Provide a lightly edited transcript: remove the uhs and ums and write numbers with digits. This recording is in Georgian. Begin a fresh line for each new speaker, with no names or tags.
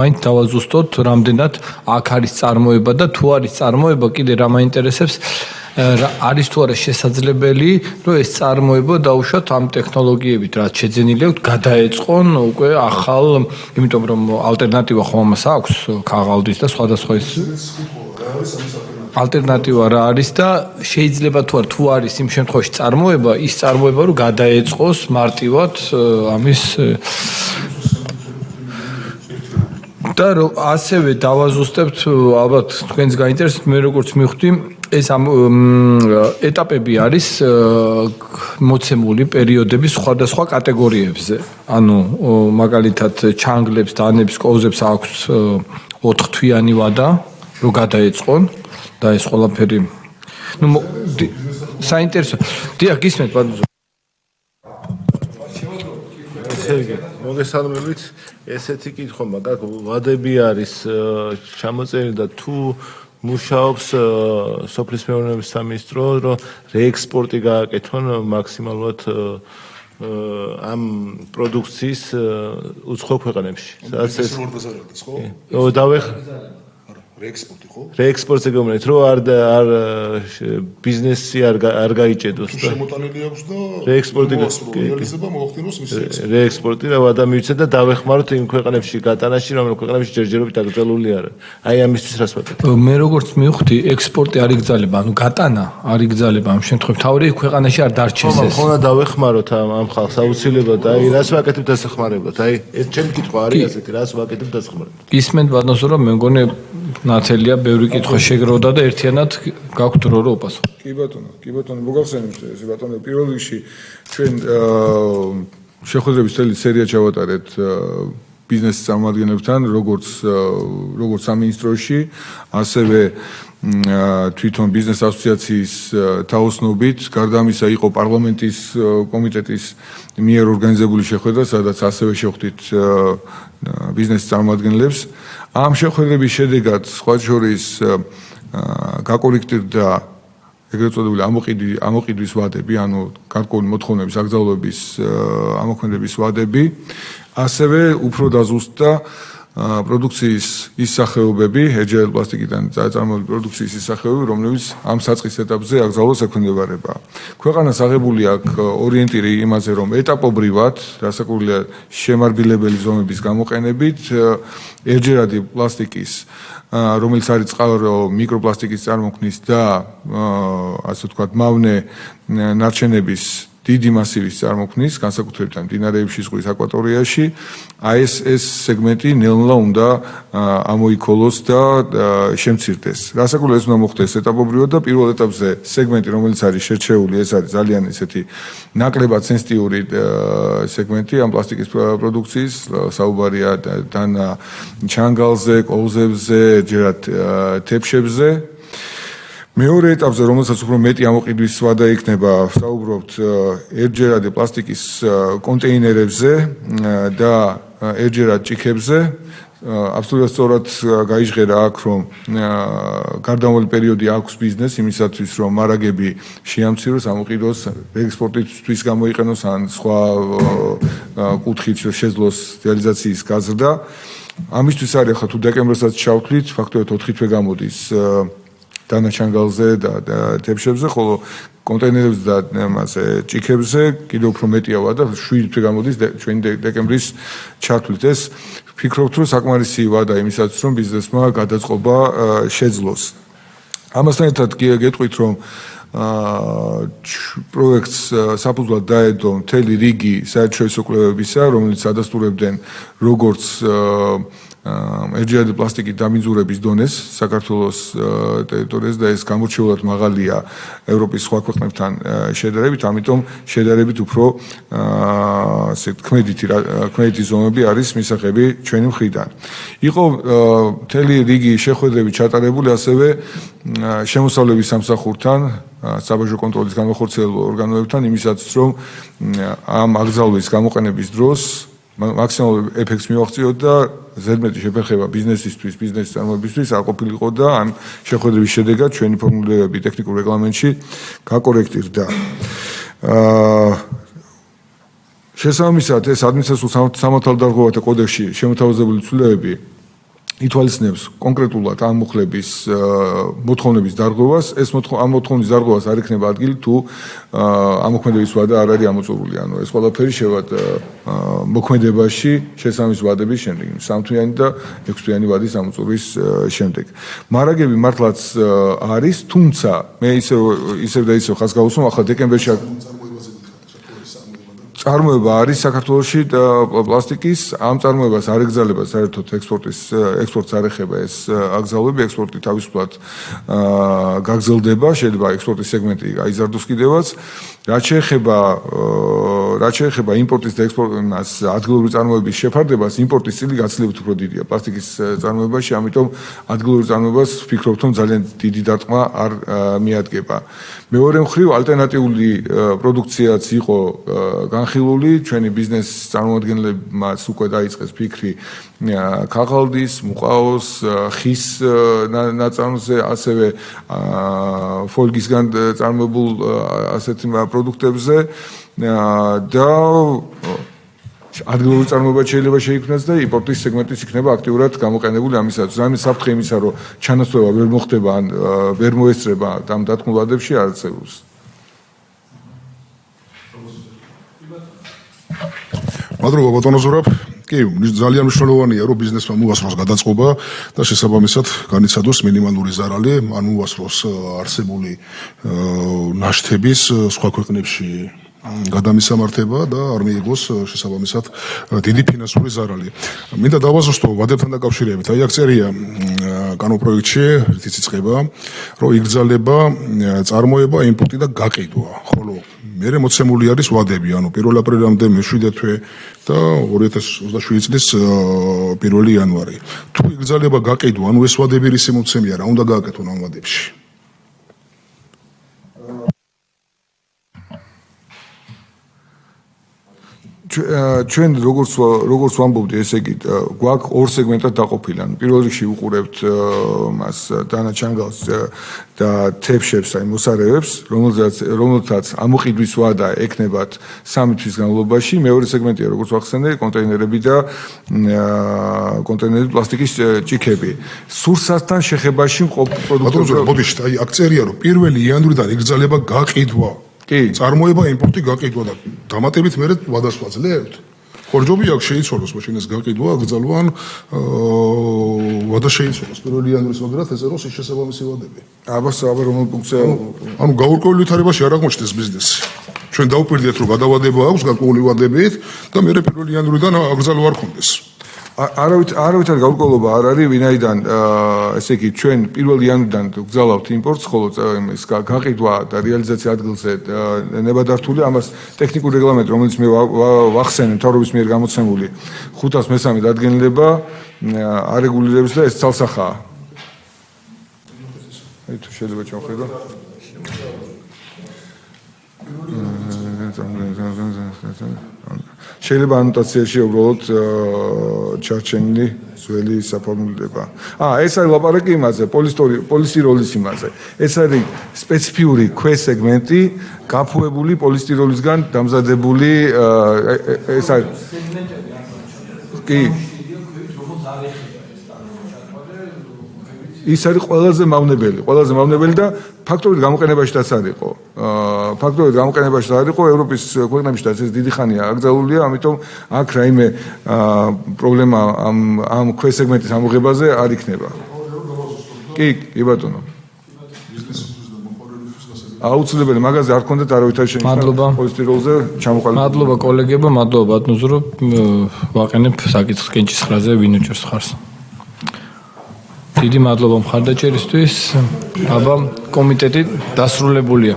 მაინც დავაზუსტოთ, რამდენად აქ არის წარმოება და თუ არის წარმოება, კიდე რა მაინტერესებს, არის თუ არა შესაძლებელი, რომ ეს წარმოება დაუშვათ ამ ტექნოლოგიებით, რაც შეძენილი აქვს, გადაეწყონ უკვე ახალ, იმიტომ რომ ალტერნატივა ხომ ამას აქვს, ქაღალდის და სხვადასხვა ის ალტერნატივა რა არის და შეიძლება თუ არის იმ შემთხვევაში წარმოება, ის წარმოება რომ გადაეწყოს მარტივად ამის და ასევე დავაზუსტებთ, ალბათ თქვენს გაინტერესებს, მე როგორც მივხვდი, ეს ამ ეტაპები არის მოცემული პერიოდები სხვადასხვა კატეგორიებზე. ანუ მაგალითად ჩანგლებს, დანებს, კოვზებს აქვს 4 თვიანი ვადა, რომ გადაეწყონ და ეს ყველაფერი საინტერესო. დიახ, გისმენთ ბატონო.
მოგესალმებით, ესეთი კითხვა მაგალითად ვადები არის ჩამოწერილი და თუ მუშაობს სოფლის მეურნეობის სამინისტრო, რომ რეექსპორტი გააკეთონ მაქსიმალურად ამ პროდუქციის უცხო ქვეყნებში.
სადაც ეს ორბაზარდეს, ხო? რეექსპორტი ხო?
რეექსპორტზე გომრეთ, რომ არ ბიზნესი არ გაიჭედოს და
შემოტანილი აქვს და
რეექსპორტი
რეალიზება მოახდინოს მის
რეექსპორტი და ვადამივიცეთ და დავეხმაროთ იმ ქვეყნებში გატანაში, რომელ ქვეყნებში ჯერჯერობით აკრძალული არ არის. აი ამისთვის რას ვაკეთებ?
მე როგორც მივხვდი, ექსპორტი არ იგრძალება, ანუ გატანა არ იგრძალება ამ შემთხვევაში. თავი ქვეყანაში არ დარჩეს ეს.
ხომ დავეხმაროთ ამ ხალხს აუცილებლად, აი რას ვაკეთებ დასახმარებლად. აი ეს ჩემი კითხვა არის ასეთი, რას ვაკეთებ დასახმარებლად.
ისმენთ ბატონო, რომ მე მგონი ნათელია ბევრი კითხვა შეგროვდა და ერთიანად გაქვთ რო უპასუხო.
კი ბატონო, მოგახსენებთ ეს ბატონო, პირველ რიგში ჩვენ შეხვედრების წელი სერია ჩავატარეთ ბიზნესის წარმომადგენლებთან, როგორც სამინისტროში, ასევე თვითონ ბიზნეს ასოციაციის თაოსნობით, გარდა ამისა იყო პარლამენტის კომიტეტის მიერ ორგანიზებული შეხვედრა, სადაც ასევე შეხვდით ბიზნესის წარმომადგენლებს. ამ შეხვედრების შედეგად სხვა შორის გაკორექტირდა ეგრეთ წოდებული ამოყიდვის ვადები, ანუ გარკვეული მოთხოვნების აკრძალვების ამოქმედების ვადები, ასევე უფრო დაზუსტდა პროდუქციის ის სახეობები, HGL პლასტიკიდან წარმოებული პროდუქციის ის სახეობები, რომლებიც ამ საწყის ეტაპზე აკრძალვას ექვემდებარება. ქვეყანას აღებული აქვს ორიენტირი იმაზე, რომ ეტაპობრივად, რასაკვირველია შემარბილებელი ზომების გამოყენებით, ერთჯერადი პლასტიკის, რომელიც არის წყარო მიკროპლასტიკის წარმოქმნის და ასე ვთქვათ, მავნე ნარჩენების დიდი მასივის წარმოქმნის, განსაკუთრებით მდინარეებში, ზღვის აკვატორიაში, აი ეს სეგმენტი ნელ-ნელა უნდა ამოიქოლოს და შემცირდეს. რასაკვირველია ეს უნდა მოხდეს ეტაპობრივად და პირველ ეტაპზე სეგმენტი, რომელიც არის შერჩეული, ეს არის ძალიან ისეთი ნაკლებად სენსიტიური სეგმენტი ამ პლასტიკის პროდუქციის, საუბარია თან ჩანგალზე, კოვზებზე, ჯერად თეფშებზე. მეორე ეტაპზე, რომელსაც უფრო მეტი ამოყიდვის ვადა იქნება, ვსაუბრობთ ერთჯერადი პლასტიკის კონტეინერებზე და ერთჯერად ჭიქებზე. აბსოლუტურად სწორად გაიჟღერა აქ, რომ გარდამავალი პერიოდი აქვს ბიზნეს იმისათვის, რომ მარაგები შეამციროს, ამოყიდოს, ექსპორტისთვის გამოიყენოს ან სხვა კუთხით შეძლოს რეალიზაციის გაზრდა. ამისთვის არის ახლა თუ დეკემბრსაც ჩავთვლით, ფაქტობრივად 4 თვე გამოდის დანაჩანგალზე და თეფშებზე, ხოლო კონტეინერებზე და მასე ჭიქებზე კიდევ უფრო მეტია ვადა, 7 თვე გამოდის ჩვენი დეკემბრის ჩათვლით. ეს ვფიქრობთ, რომ საკმარისი ვადა იმისათვის, რომ ბიზნესმა გადაწყობა შეძლოს. ამასთან ერთად გეტყვით, რომ პროექტს საფუძვლად დაედო მთელი რიგი საერთაშორისო კვლევებისა, რომელიც ადასტურებდნენ როგორც ერთჯერადი პლასტიკის დამიძურების დონეს საქართველოს ტერიტორიაზე და ეს გამორჩეულად მაღალია ევროპის სხვა ქვეყნებთან შედარებით, ამიტომ შედარებით უფრო ასე ქმედი ზომები არის მისაღები ჩვენი მხრიდან. იყო მთელი რიგი შეხვედრები ჩატარებული ასევე შემოსავლების სამსახურთან, საბაჟო კონტროლის განმახორციელებელ ორგანოებთან იმისათვის, რომ ამ აკრძალვის გამოყენების დროს მაქსიმალური ეფექტს მივაღწიოთ და ზედმეტი შეფერხება ბიზნესისთვის, ბიზნესის წარმოებისთვის არ ყოფილიყო და ამ შეხვედრების შედეგად ჩვენი ფორმულირებები ტექნიკურ რეგლამენტში გაკორექტირდა. შესაბამისად, ეს ადმინისტრაციულ სამართალდარღვევათა კოდექსში შემოთავაზებული ცვლილებები ითვალისწინებს კონკრეტულად ამ მუხლების მოთხოვნების დარღვევას. ეს ამ მოთხოვნის დარღვევას არ იქნება ადგილი თუ ამოქმედების ვადა არ არის ამოწურული. ანუ ეს ყველაფერი შევადა მოქმედებაში შესაბამის ვადების შემდეგ, 3 თვიანი და 6 თვიანი ვადის ამოწურვის შემდეგ. მარაგები მართლაც არის, თუმცა მე ისევ და ისევ ხას გავუსვამ, ახლა დეკემბერში წარმოება არის საქართველოში პლასტიკის, ამ წარმოებას არ ეგზალება საერთოდ ექსპორტს არ ეხება ეს აკრძალვები, ექსპორტი თავისუფლად გაგრძელდება, შეიძლება ექსპორტის სეგმენტი გაიზარდოს კიდევაც. რაც შეეხება იმპორტის და ექსპორტის ადგილობრივი წარმოების შეფარდებას, იმპორტის წილი გაცილებით უფრო დიდია პლასტიკის წარმოებაში, ამიტომ ადგილობრივ წარმოებას ვფიქრობ, რომ ძალიან დიდი დარტყმა არ მიადგება. მეორე მხრივ ალტერნატიული პროდუქციაც იყო განხილული, ჩვენი ბიზნეს წარმომადგენლებმაც უკვე დაიწყეს ფიქრი ქაღალდის, მუყაოს, ხის ნაწარმზე, ასევე ფოლგისგან წარმოებულ ასეთ პროდუქტებზე და ადგილობრივი წარმოება შეიძლება შეიქმნას და იმპორტის სეგმენტიც იქნება აქტიურად გამოყენებული ამისათვის. ამის საფრთხე იმისა, რომ ჩანაცვლება ვერ მოხდება ან ვერ მოესწრება ამ დათმულ ვადებში არცეულს.
მადლობა ბატონო ზურაბ. კი, ძალიან მნიშვნელოვანია, რომ ბიზნესმა მოასწროს გადაწყობა და შესაბამისად განიცადოს მინიმალური ზარალი, ან მოასწროს არსებული ნაშთების სხვა ქვეყნებში გადამისამართება და არ მიიღოს შესაბამისად დიდი ფინანსური ზარალი. მინდა დავაზუსტო ვადებთან დაკავშირებით. აი აქ წერია კანონპროექტში ერთიც იწყება, რომ იგრძალება წარმოება, იმპორტი და გაყიდვა, ხოლო მერე მოცემული არის ვადები, ანუ 1 აპრილამდე მე-7 თვე და 2027 წლის 1 იანვარი. თუ იგრძალება გაყიდვა, ანუ ეს ვადები რისი მოცემია, რა უნდა გააკეთონ ამ ვადებში?
ჩვენ როგორც ვამბობდი, ესე იგი გვაქვს ორ სეგმენტად დაყოფილი. ანუ პირველ რიგში ვუყურებთ მას დანაჩანგალს და თებშებს, აი მოსარევებს, რომელთაც ამოყიდვის ვადა ექნებათ 3 თვის განმავლობაში. მეორე სეგმენტია, როგორც ვახსენე, კონტეინერები და პლასტიკის ჭიქები. სურსასთან შეხებაში
პროდუქტები. ბოდიშით, აი აქ წერია, რომ 1 იანვრიდან იგრძალება გაყიდვა. წარმოება, იმპორტი, გაყიდვა და დამატებით მერე ვადას ვაძლევთ. ხორჯობი აქ შეიცვალოს, მაშინ ეს გაყიდვა, აკრძალვა ან ვადა შეიცვალოს. 1 იანვრის მაგალითად ეწეროს ის შესაბამისი ვადები.
აბა რომელ პუნქტზე?
ანუ გაურკვეველ ვითარებაში არ აღმოჩნდეს ბიზნესი. ჩვენ დავუკვირდით, რომ გადავადება აქვს გარკვეული ვადებით და მერე 1 იანვრიდან აკრძალვა არ ქონდეს.
არავითარ გაურკვევლობა არ არის, ვინაიდან ესე იგი ჩვენ 1 იანვრიდან გძალავთ იმპორტს, ხოლო ეს გაყიდვა და რეალიზაცია ადგილზე ნებადართული, ამას ტექნიკური რეგლამენტი, რომელიც მე ვახსენე მთავრობის მიერ გამოცემული 503 დადგენილება არეგულირებს და ეს ცალსახაა. აი თუ შეიძლება ჩავხედო. შეიძლება ანოტაციაში უბრალოდ ჩარჩენილი ძველი საფორმულირება. ეს არის ლაპარაკი იმაზე, პოლისტიროლის იმაზე. ეს არის სპეციფიური ქვესეგმენტი, გაფუებული პოლისტიროლისგან დამზადებული ეს არის კი ის არის ყველაზე მავნებელი და ფაქტობრივად გამოყენებაშიც არ იყო. ფაქტობრივად გამოყენებაშიც არ იყო ევროპის ქვეყნებშიც ეს დიდი ხანია აკრძალულია, ამიტომ აქ რაიმე პრობლემა ამ ქვესეგმენტის ამოღებაზე არ იქნება. კი ბატონო. აუცილებელი მაგაზე არ ქონდეთ არავითარ
მადლობა
პოლისტიროლზე ჩამოყალიბება.
მადლობა კოლეგებო, მადლობა ბატონო ზურაბ, ვაყენებ საკითხს კენჭის ხრაზე ვინ უჭერს ხარს. დიდი მადლობა მხარდაჭერისთვის. აბა კომიტეტი დასრულებულია.